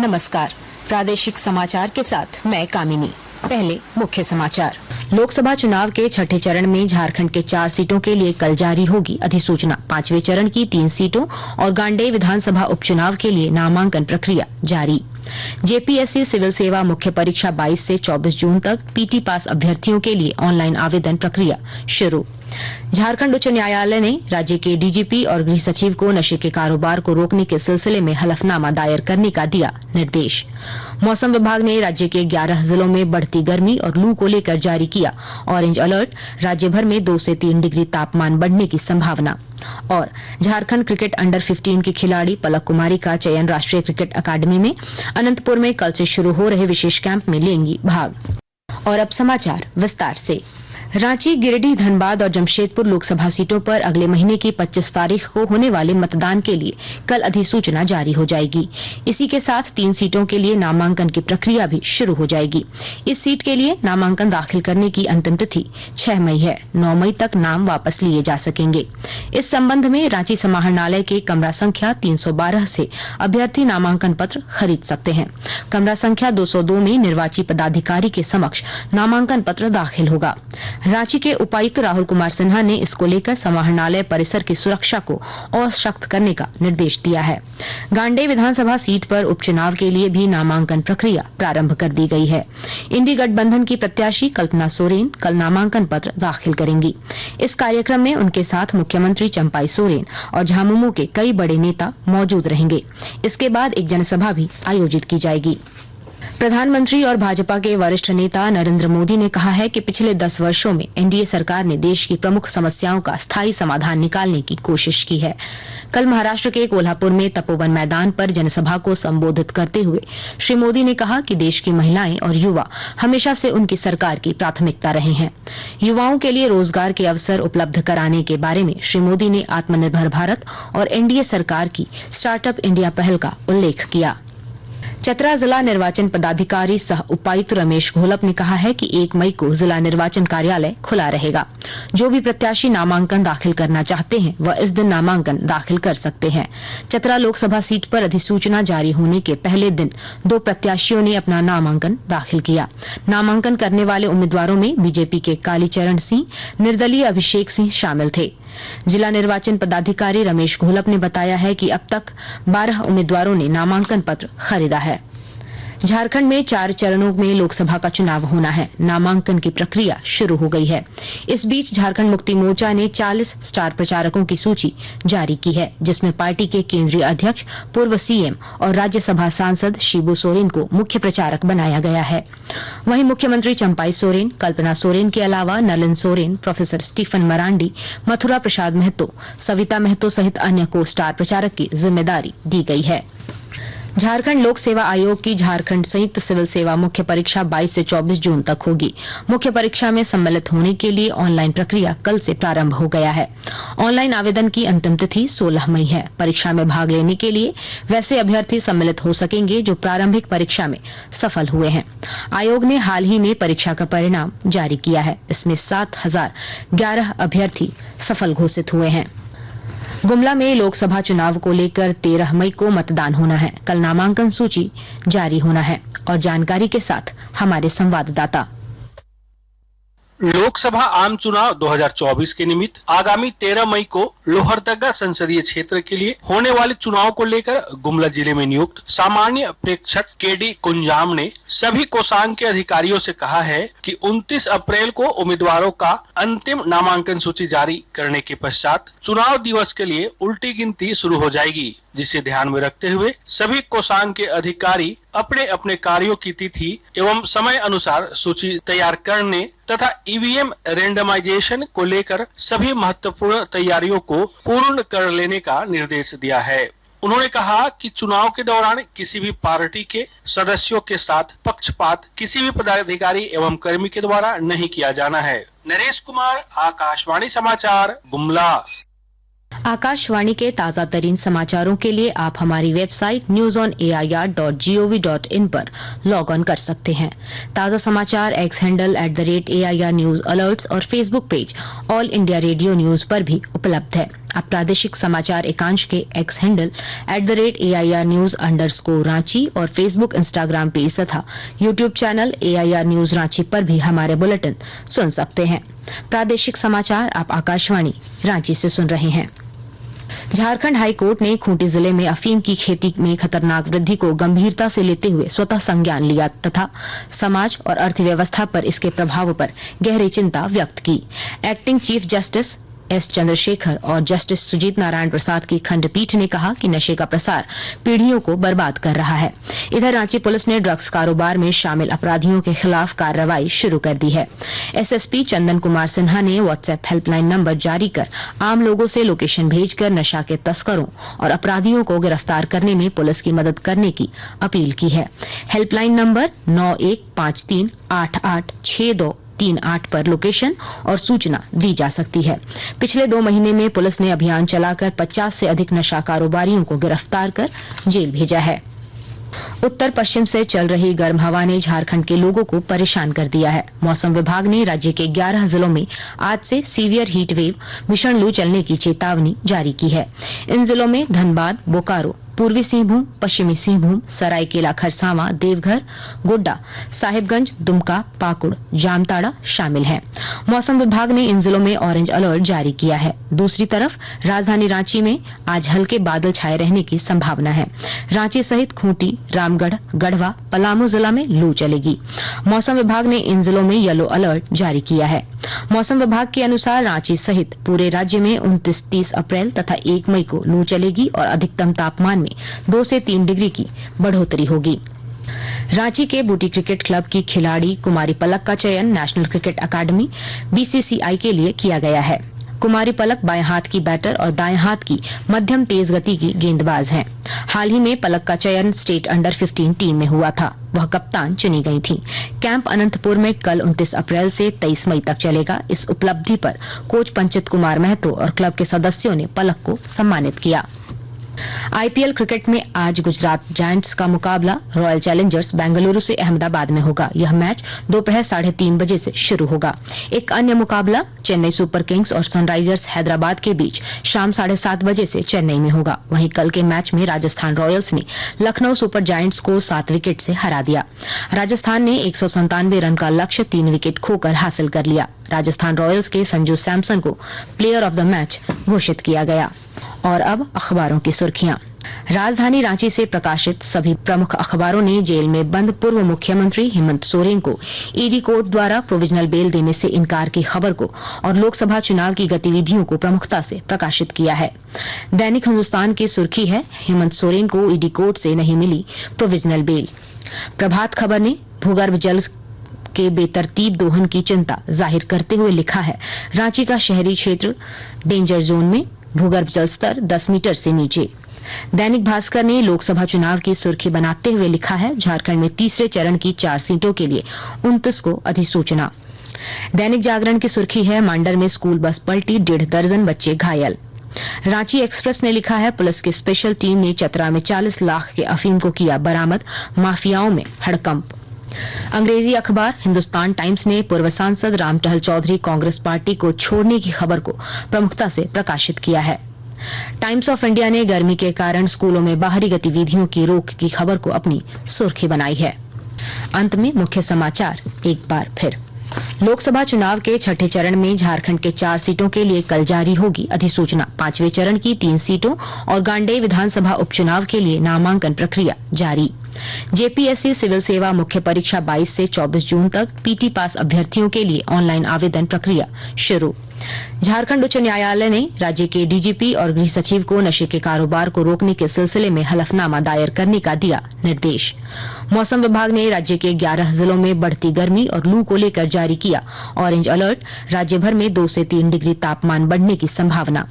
नमस्कार, प्रादेशिक समाचार के साथ मैं कामिनी। पहले मुख्य समाचार। लोकसभा चुनाव के छठे चरण में झारखंड के 4 सीटों के लिए कल जारी होगी अधिसूचना। 5वें चरण की 3 सीटों और गांडेय विधानसभा उपचुनाव के लिए नामांकन प्रक्रिया जारी। जेपीएससी सिविल सेवा मुख्य परीक्षा 22 से 24 जून तक, पीटी पास अभ्यर्थियों के लिए ऑनलाइन आवेदन प्रक्रिया शुरू। झारखंड उच्च न्यायालय ने राज्य के डीजीपी और गृह सचिव को नशे के कारोबार को रोकने के सिलसिले में हलफनामा दायर करने का दिया निर्देश। मौसम विभाग ने राज्य के 11 जिलों में बढ़ती गर्मी और लू को लेकर जारी किया ऑरेंज अलर्ट। राज्य भर में 2 से 3 डिग्री तापमान बढ़ने की संभावना। और झारखंड क्रिकेट अंडर 15 की खिलाड़ी पलक कुमारी का चयन राष्ट्रीय क्रिकेट अकादमी में अनंतपुर में कल से शुरू हो रहे विशेष कैंप में लेंगी भाग। और अब समाचार विस्तार से। रांची, गिरिडीह, धनबाद और जमशेदपुर लोकसभा सीटों पर अगले महीने की 25 तारीख को होने वाले मतदान के लिए कल अधिसूचना जारी हो जाएगी। इसी के साथ 3 सीटों के लिए नामांकन की प्रक्रिया भी शुरू हो जाएगी। इस सीट के लिए नामांकन दाखिल करने की अंतिम तिथि 6 मई है। 9 मई तक नाम वापस लिए जा सकेंगे। इस संबंध में रांची समाहरणालय के कमरा संख्या 312 से अभ्यर्थी नामांकन पत्र खरीद सकते हैं। कमरा संख्या 202 में निर्वाची पदाधिकारी के समक्ष नामांकन पत्र दाखिल होगा। रांची के उपायुक्त राहुल कुमार सिन्हा ने इसको लेकर समाहरणालय परिसर की सुरक्षा को और सख्त करने का निर्देश दिया है। गांडेय विधानसभा सीट पर उपचुनाव के लिए भी नामांकन प्रक्रिया प्रारंभ कर दी गई है। इंडी गठबंधन की प्रत्याशी कल्पना सोरेन कल नामांकन पत्र दाखिल करेंगी। इस कार्यक्रम में उनके साथ मुख्यमंत्री चंपाई सोरेन और झामुमो के कई बड़े नेता मौजूद रहेंगे। इसके बाद एक जनसभा भी आयोजित की जाएगी। प्रधानमंत्री और भाजपा के वरिष्ठ नेता नरेंद्र मोदी ने कहा है कि पिछले 10 वर्षों में एनडीए सरकार ने देश की प्रमुख समस्याओं का स्थायी समाधान निकालने की कोशिश की है। कल महाराष्ट्र के कोल्हापुर में तपोवन मैदान पर जनसभा को संबोधित करते हुए श्री मोदी ने कहा कि देश की महिलाएं और युवा हमेशा से उनकी सरकार की प्राथमिकता रहे हैं। युवाओं के लिए रोजगार के अवसर उपलब्ध कराने के बारे में श्री मोदी ने आत्मनिर्भर भारत और एनडीए सरकार की स्टार्टअप इंडिया पहल का उल्लेख किया। चतरा जिला निर्वाचन पदाधिकारी सह उपायुक्त रमेश घोलप ने कहा है कि 1 मई को जिला निर्वाचन कार्यालय खुला रहेगा। जो भी प्रत्याशी नामांकन दाखिल करना चाहते हैं वह इस दिन नामांकन दाखिल कर सकते हैं। चतरा लोकसभा सीट पर अधिसूचना जारी होने के पहले दिन 2 प्रत्याशियों ने अपना नामांकन दाखिल किया। नामांकन करने वाले उम्मीदवारों में बीजेपी के कालीचरण सिंह, निर्दलीय अभिषेक सिंह शामिल थे। जिला निर्वाचन पदाधिकारी रमेश घोलप ने बताया है कि अब तक 12 उम्मीदवारों ने नामांकन पत्र खरीदा है। झारखंड में 4 चरणों में लोकसभा का चुनाव होना है। नामांकन की प्रक्रिया शुरू हो गई है। इस बीच झारखंड मुक्ति मोर्चा ने 40 स्टार प्रचारकों की सूची जारी की है, जिसमें पार्टी के केंद्रीय अध्यक्ष, पूर्व सीएम और राज्यसभा सांसद शिबू सोरेन को मुख्य प्रचारक बनाया गया है। वहीं मुख्यमंत्री चंपाई सोरेन, कल्पना सोरेन के अलावा नलिन सोरेन, प्रोफेसर स्टीफन मरांडी, मथुरा प्रसाद महतो, सविता महतो सहित अन्य को स्टार प्रचारक की जिम्मेदारी दी गई है। झारखंड लोक सेवा आयोग की झारखंड संयुक्त सिविल सेवा मुख्य परीक्षा 22 से 24 जून तक होगी। मुख्य परीक्षा में सम्मिलित होने के लिए ऑनलाइन प्रक्रिया कल से प्रारंभ हो गया है। ऑनलाइन आवेदन की अंतिम तिथि 16 मई है। परीक्षा में भाग लेने के लिए वैसे अभ्यर्थी सम्मिलित हो सकेंगे जो प्रारंभिक परीक्षा में सफल हुए हैं। आयोग ने हाल ही में परीक्षा का परिणाम जारी किया है। इसमें 7011 अभ्यर्थी सफल घोषित हुए हैं। गुमला में लोकसभा चुनाव को लेकर 13 मई को मतदान होना है। कल नामांकन सूची जारी होना है। और जानकारी के साथ हमारे संवाददाता। लोकसभा आम चुनाव 2024 के निमित्त आगामी 13 मई को लोहरदगा संसदीय क्षेत्र के लिए होने वाले चुनाव को लेकर गुमला जिले में नियुक्त सामान्य प्रेक्षक केडी कुंजाम ने सभी कोषांग के अधिकारियों से कहा है कि 29 अप्रैल को उम्मीदवारों का अंतिम नामांकन सूची जारी करने के पश्चात चुनाव दिवस के लिए उल्टी गिनती शुरू हो जाएगी, जिसे ध्यान में रखते हुए सभी कोषांग के अधिकारी अपने अपने कार्यों की तिथि एवं समय अनुसार सूची तैयार करने तथा ईवीएम रेंडमाइजेशन को लेकर सभी महत्वपूर्ण तैयारियों को पूर्ण कर लेने का निर्देश दिया है। उन्होंने कहा कि चुनाव के दौरान किसी भी पार्टी के सदस्यों के साथ पक्षपात किसी भी पदाधिकारी एवं कर्मी के द्वारा नहीं किया जाना है। नरेश कुमार, आकाशवाणी समाचार, गुमला। आकाशवाणी के ताजा तरीन समाचारों के लिए आप हमारी वेबसाइट newsonair.gov.in पर लॉग ऑन कर सकते हैं। ताजा समाचार X handle @AIR news alerts और Facebook page all India radio news पर भी उपलब्ध है। आप प्रादेशिक समाचार एकांश के एक्स हैंडल @AIR न्यूज _रांची और फेसबुक इंस्टाग्राम पेज तथा YouTube channel AIR news Ranchi पर भी हमारे बुलेटिन सुन सकते हैं। प्रादेशिक समाचार आप आकाशवाणी रांची से सुन रहे हैं। झारखंड हाई कोर्ट ने खूंटी जिले में अफीम की खेती में खतरनाक वृद्धि को गंभीरता से लेते हुए स्वतः संज्ञान लिया तथा समाज और अर्थव्यवस्था पर इसके प्रभाव पर गहरी चिंता व्यक्त की। Acting chief justice S. Chandrashekhar और जस्टिस सुजीत नारायण प्रसाद की खंडपीठ ने कहा कि नशे का प्रसार पीढ़ियों को बर्बाद कर रहा है। इधर रांची पुलिस ने ड्रग्स कारोबार में शामिल अपराधियों के खिलाफ कार्रवाई शुरू कर दी है। SSP चंदन कुमार सिन्हा ने व्हाट्सएप हेल्पलाइन नंबर जारी कर आम लोगों से लोकेशन भेजकर नशा के तस्करों और अपराधियों को गिरफ्तार करने में पुलिस की मदद करने की अपील की है। हेल्पलाइन नंबर 9153886238 पर लोकेशन और सूचना दी जा सकती है। पिछले 2 महीने में पुलिस ने अभियान चलाकर 50 से अधिक नशा कारोबारियों को गिरफ्तार कर जेल भेजा है। उत्तर पश्चिम से चल रही गर्म हवा ने झारखंड के लोगों को परेशान कर दिया है। मौसम विभाग ने राज्य के 11 जिलों में आज से सीवियर हीट वेव भीषण लू चलने की चेतावनी जारी की है। इन जिलों में धनबाद, बोकारो, पूर्वी सिंहभूम, पश्चिमी सिंहभूम, सरायकेला खरसावां, देवघर, गोड्डा, साहिबगंज, दुमका, पाकुड़, जामताड़ा शामिल हैं। मौसम विभाग ने इन जिलों में ऑरेंज अलर्ट जारी किया है। दूसरी तरफ राजधानी रांची में आज हल्के बादल छाए रहने की संभावना है। रांची सहित खूंटी, रामगढ़, गढ़वा, पलामू जिला में लू चलेगी। मौसम विभाग ने इन जिलों में येलो अलर्ट जारी किया है। मौसम विभाग के अनुसार रांची सहित पूरे राज्य में 29-30 अप्रैल तथा 1 मई को लू चलेगी और अधिकतम तापमान में 2 से 3 डिग्री की बढ़ोतरी होगी। रांची के बूटी क्रिकेट क्लब की खिलाड़ी कुमारी पलक का चयन नेशनल क्रिकेट अकादमी BCCI के लिए किया गया है। कुमारी पलक बाएं हाथ की बैटर और दाएं हाथ की मध्यम तेज गति की गेंदबाज हैं। हाल ही में पलक का चयन स्टेट अंडर 15 टीम में हुआ था। वह कप्तान चुनी गई थी। कैंप अनंतपुर में कल 29 अप्रैल से 23 मई तक चलेगा। इस उपलब्धि पर कोच पंचित कुमार महतो और क्लब के सदस्यों ने पलक को सम्मानित किया। IPL क्रिकेट में आज गुजरात जायंट्स का मुकाबला रॉयल चैलेंजर्स बेंगलुरु से अहमदाबाद में होगा। यह मैच दोपहर 3:30 बजे से शुरू होगा। एक अन्य मुकाबला चेन्नई सुपर किंग्स और सनराइजर्स हैदराबाद के बीच शाम 7:30 बजे से चेन्नई में होगा। वहीं कल के मैच में राजस्थान रॉयल्स ने लखनऊ सुपर जायंट्स को 7 विकेट से हरा दिया। राजस्थान ने 197 रन का लक्ष्य 3 विकेट खोकर हासिल कर लिया। राजस्थान रॉयल्स के संजू सैमसन को प्लेयर ऑफ द मैच घोषित किया गया। और अब अखबारों की सुर्खियां। राजधानी रांची से प्रकाशित सभी प्रमुख अखबारों ने जेल में बंद पूर्व मुख्यमंत्री हेमंत सोरेन को ईडी कोर्ट द्वारा प्रोविजनल बेल देने से इनकार की खबर को और लोकसभा चुनाव की गतिविधियों को प्रमुखता से प्रकाशित किया है। दैनिक हिंदुस्तान की सुर्खी है, हेमंत सोरेन को ईडी कोर्ट से नहीं मिली प्रोविजनल बेल। प्रभात खबर ने भूगर्भ जल के बेतरतीब दोहन की चिंता जाहिर करते हुए लिखा है, रांची का शहरी क्षेत्र डेंजर जोन में, भूगर्भ जल स्तर 10 मीटर से नीचे। दैनिक भास्कर ने लोकसभा चुनाव की सुर्खी बनाते हुए लिखा है, झारखंड में तीसरे चरण की 4 सीटों के लिए 29 को अधिसूचना। दैनिक जागरण की सुर्खी है, मांडर में स्कूल बस पलटी, 1.5 दर्जन बच्चे घायल। रांची एक्सप्रेस ने लिखा है, पुलिस की स्पेशल टीम ने चतरा में 40 लाख के अफीम को किया बरामद, माफियाओं में हड़कंप। अंग्रेजी अखबार हिंदुस्तान टाइम्स ने पूर्व सांसद राम टहल चौधरी कांग्रेस पार्टी को छोड़ने की खबर को प्रमुखता से प्रकाशित किया है। टाइम्स ऑफ इंडिया ने गर्मी के कारण स्कूलों में बाहरी गतिविधियों की रोक की खबर को अपनी सुर्खी बनाई है। अंत में मुख्य समाचार एक बार फिर। लोकसभा चुनाव के 6ठे चरण में झारखंड के 4 सीटों के लिए कल जारी होगी अधिसूचना। 5वें चरण की 3 सीटों और गांडेय विधानसभा उपचुनाव के लिए नामांकन प्रक्रिया जारी। जेपीएससी सिविल सेवा मुख्य परीक्षा 22 से 24 जून तक, पीटी पास अभ्यर्थियों के लिए ऑनलाइन आवेदन प्रक्रिया शुरू। झारखंड उच्च न्यायालय ने राज्य के डीजीपी और गृह सचिव को नशे के कारोबार को रोकने के सिलसिले में हलफनामा दायर करने का दिया निर्देश। मौसम विभाग ने राज्य के 11 जिलों में बढ़ती गर्मी और लू को लेकर जारी किया ऑरेंज अलर्ट, राज्य भर में 2 से 3 डिग्री तापमान बढ़ने की संभावना।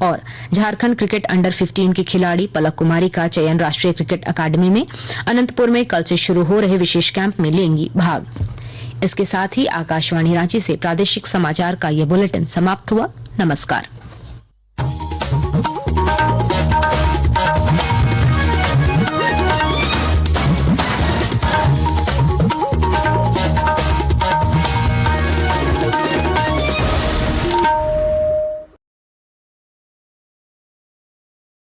और झारखंड क्रिकेट अंडर 15 की खिलाड़ी पलक कुमारी का चयन राष्ट्रीय क्रिकेट अकादमी में अनंतपुर में कल से शुरू हो रहे विशेष कैंप में लेंगी भाग। इसके साथ ही आकाशवाणी रांची से प्रादेशिक समाचार का ये बुलेटिन समाप्त हुआ। नमस्कार।